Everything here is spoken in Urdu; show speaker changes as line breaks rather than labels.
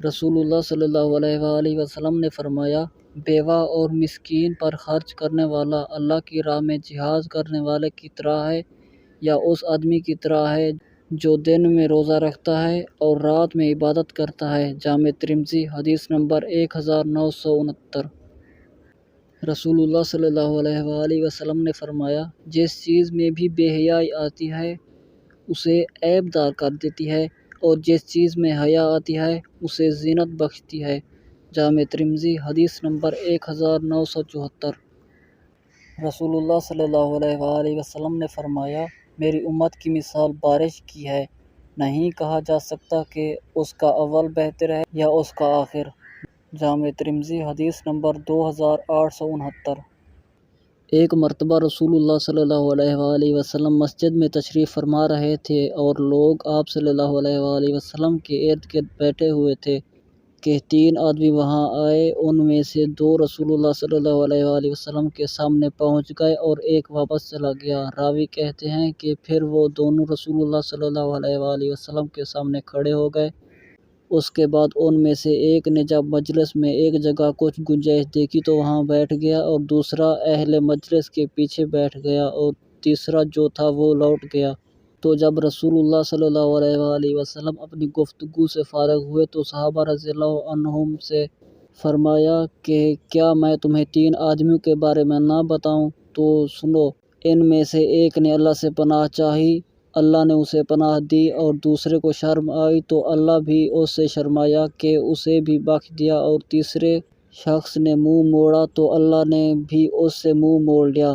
رسول اللہ صلی اللہ علیہ وآلہ وسلم نے فرمایا، بیوہ اور مسکین پر خرچ کرنے والا اللہ کی راہ میں جہاد کرنے والے کی طرح ہے، یا اس آدمی کی طرح ہے جو دن میں روزہ رکھتا ہے اور رات میں عبادت کرتا ہے۔ جامع ترمذی، حدیث نمبر 1969۔ رسول اللہ صلی اللہ علیہ وآلہ وسلم نے فرمایا، جس چیز میں بھی بے حیائی آتی ہے اسے عیب دار کر دیتی ہے، اور جس چیز میں حیا آتی ہے اسے زینت بخشتی ہے۔ جامع ترمذی، حدیث نمبر 1974۔ رسول اللہ صلی اللہ علیہ وآلہ وسلم نے فرمایا، میری امت کی مثال بارش کی ہے، نہیں کہا جا سکتا کہ اس کا اول بہتر ہے یا اس کا آخر۔ جامع ترمذی، حدیث نمبر 2869۔ ایک مرتبہ رسول اللہ صلی اللہ علیہ وآلہ وسلم مسجد میں تشریف فرما رہے تھے اور لوگ آپ صلی اللہ علیہ وآلہ وسلم کے ارد گرد بیٹھے ہوئے تھے کہ 3 آدمی وہاں آئے۔ ان میں سے 2 رسول اللہ صلی اللہ علیہ وآلہ وسلم کے سامنے پہنچ گئے اور ایک واپس چلا گیا۔ راوی کہتے ہیں کہ پھر وہ دونوں رسول اللہ صلی اللہ علیہ وآلہ وسلم کے سامنے کھڑے ہو گئے۔ اس کے بعد ان میں سے ایک نے جب مجلس میں ایک جگہ کچھ گنجائش دیکھی تو وہاں بیٹھ گیا، اور دوسرا اہل مجلس کے پیچھے بیٹھ گیا، اور تیسرا جو تھا وہ لوٹ گیا۔ تو جب رسول اللہ صلی اللہ علیہ وآلہ وسلم اپنی گفتگو سے فارغ ہوئے تو صحابہ رضی اللہ عنہم سے فرمایا کہ کیا میں تمہیں 3 آدمیوں کے بارے میں نہ بتاؤں؟ تو سنو۔ ان میں سے ایک نے اللہ سے پناہ چاہی، اللہ نے اسے پناہ دی، اور دوسرے کو شرم آئی تو اللہ بھی اس سے شرمایا کہ اسے بھی بخش دیا، اور تیسرے شخص نے منہ موڑا تو اللہ نے بھی اس سے منہ موڑ لیا۔